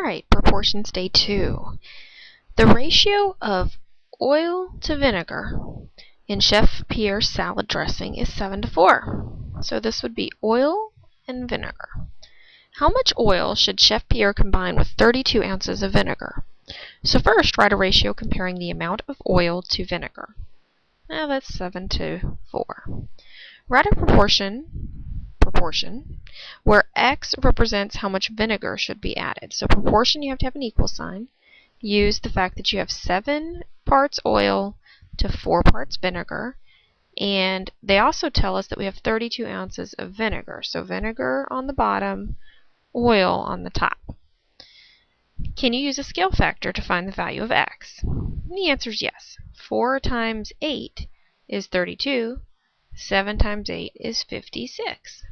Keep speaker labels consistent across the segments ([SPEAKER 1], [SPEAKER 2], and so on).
[SPEAKER 1] Alright, proportions day 2. The ratio of oil to vinegar in Chef Pierre's salad dressing is 7:4. So this would be oil and vinegar. How much oil should Chef Pierre combine with 32 ounces of vinegar? So first, write a ratio comparing the amount of oil to vinegar. Now that's 7:4. Write a proportion where X represents how much vinegar should be added. So proportion, you have to have an equal sign. Use the fact that you have 7 parts oil to 4 parts vinegar. And they also tell us that we have 32 ounces of vinegar. So vinegar on the bottom, oil on the top. Can you use a scale factor to find the value of X? And the answer is yes. 4 times 8 is 32. 7 times 8 is 56.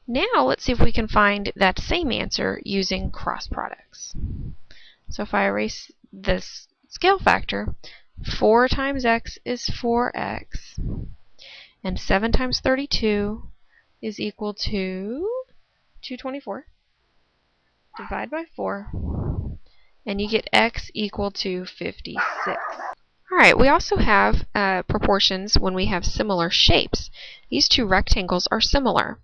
[SPEAKER 1] Now let's see if we can find that same answer using cross products. So if I erase this scale factor, 4 times x is 4x, and 7 times 32 is equal to 224. Divide by 4, and you get x equal to 56. Alright, we also have proportions when we have similar shapes. These two rectangles are similar.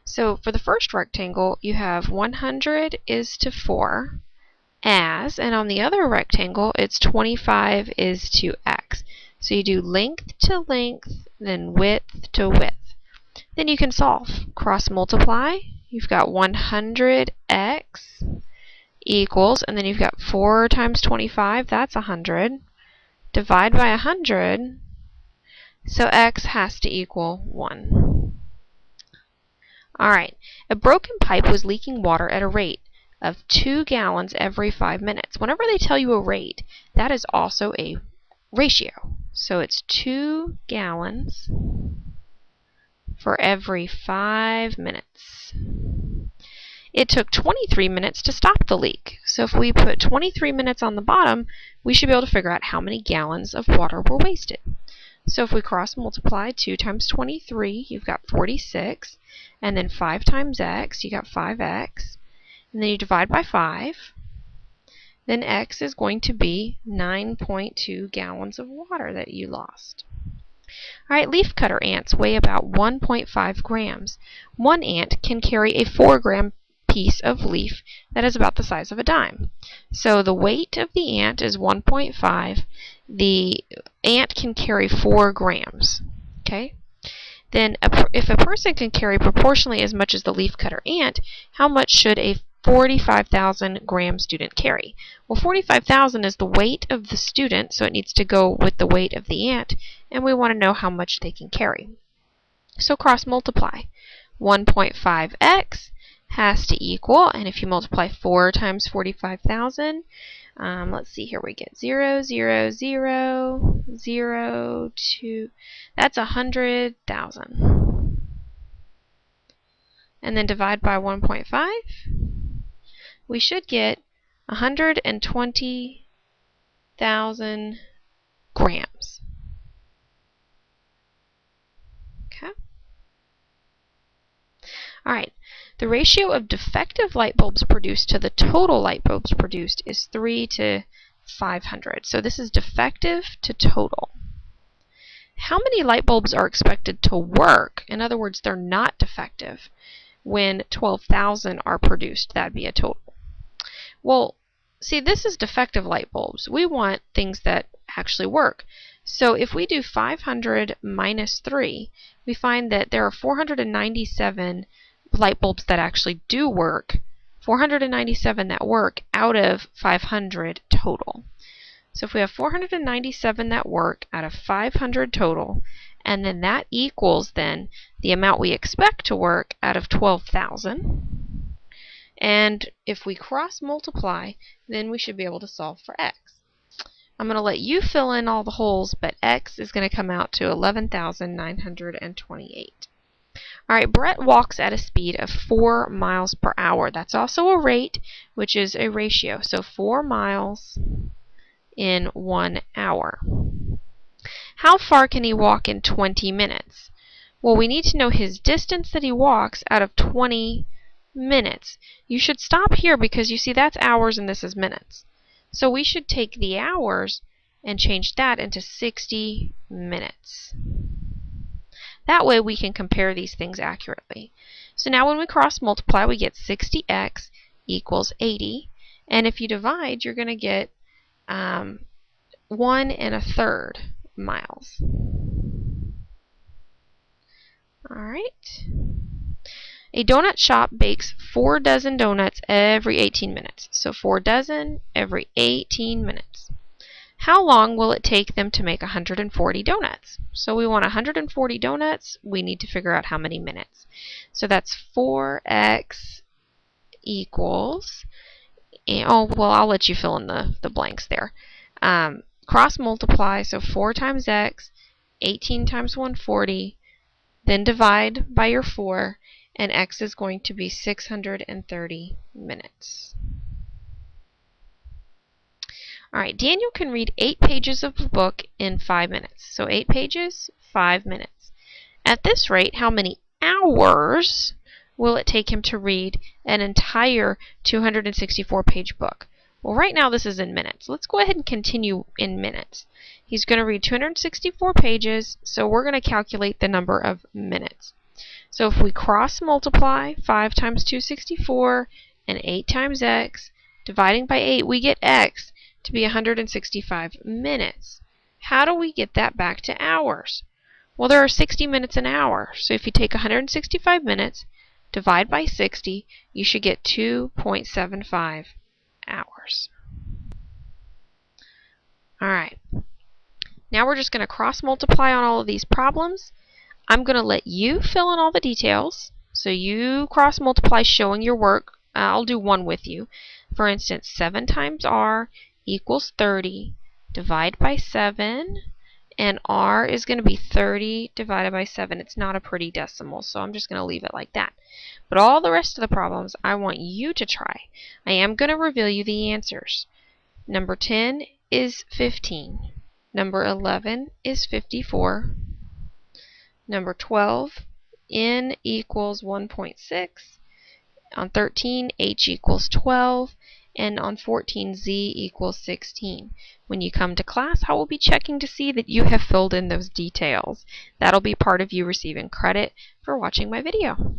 [SPEAKER 1] So for the first rectangle, you have 100 is to 4 as, and on the other rectangle, it's 25 is to x. So you do length to length, then width to width. Then you can solve. Cross multiply. You've got 100x equals, and then you've got 4 times 25, that's 100. Divide by 100, so x has to equal 1. Alright, a broken pipe was leaking water at a rate of 2 gallons every 5 minutes. Whenever they tell you a rate, that is also a ratio. So it's 2 gallons for every 5 minutes. It took 23 minutes to stop the leak. So if we put 23 minutes on the bottom, we should be able to figure out how many gallons of water were wasted. So if we cross multiply 2 times 23, you've got 46. And then 5 times x, you got 5x. And then you divide by 5. Then x is going to be 9.2 gallons of water that you lost. Alright, leafcutter ants weigh about 1.5 grams. One ant can carry a 4-gram piece of leaf that is about the size of a dime. So the weight of the ant is 1.5. The ant can carry 4 grams. Okay? Then if a person can carry proportionally as much as the leafcutter ant, how much should a 45,000 gram student carry? Well, 45,000 is the weight of the student, so it needs to go with the weight of the ant, and we want to know how much they can carry. So cross multiply. 1.5x has to equal, and if you multiply 4 times 45,000, let's see here, we get 0, 0, 0, 0, 2, that's 100,000. And then divide by 1.5, we should get 120,000 grams. Okay. Alright, the ratio of defective light bulbs produced to the total light bulbs produced is 3 to 500. So this is defective to total. How many light bulbs are expected to work? In other words, they're not defective when 12,000 are produced. That'd be a total. Well, see, this is defective light bulbs. We want things that actually work. So if we do 500 minus 3, we find that there are 497 light bulbs that actually do work, 497 that work out of 500 total. So if we have 497 that work out of 500 total, and then that equals then the amount we expect to work out of 12,000, and if we cross multiply, then we should be able to solve for x. I'm going to let you fill in all the holes, but x is going to come out to 11,928. Alright, Brett walks at a speed of 4 miles per hour. That's also a rate, which is a ratio. So 4 miles in 1 hour. How far can he walk in 20 minutes? Well, we need to know his distance that he walks out of 20 minutes. You should stop here because you see that's hours and this is minutes. So we should take the hours and change that into 60 minutes. That way we can compare these things accurately. So now when we cross multiply, we get 60x equals 80. And if you divide, you're going to get 1 1/3 miles. Alright. A donut shop bakes 4 dozen donuts every 18 minutes. So 4 dozen every 18 minutes. How long will it take them to make 140 donuts? So we want 140 donuts. We need to figure out how many minutes. So that's 4x equals, oh, well, I'll let you fill in the blanks there. Cross multiply, so 4 times x, 18 times 140, then divide by your 4, and x is going to be 630 minutes. Alright, Daniel can read 8 pages of the book in 5 minutes. So 8 pages, 5 minutes. At this rate, how many hours will it take him to read an entire 264-page book? Well, right now this is in minutes. Let's go ahead and continue in minutes. He's going to read 264 pages, so we're going to calculate the number of minutes. So if we cross multiply 5 times 264 and 8 times x, dividing by 8, we get x to be 165 minutes. How do we get that back to hours? Well, there are 60 minutes an hour. So if you take 165 minutes, divide by 60, you should get 2.75 hours. Alright. Now we're just going to cross multiply on all of these problems. I'm going to let you fill in all the details. So you cross multiply showing your work. I'll do one with you. For instance, 7 times r equals 30. Divide by 7. And r is going to be 30 divided by 7. It's not a pretty decimal, so I'm just going to leave it like that. But all the rest of the problems, I want you to try. I am going to reveal you the answers. Number 10 is 15. Number 11 is 54. Number 12, n equals 1.6. On 13, h equals 12. And on 14, z equals 16. When you come to class, I will be checking to see that you have filled in those details. That'll be part of you receiving credit for watching my video.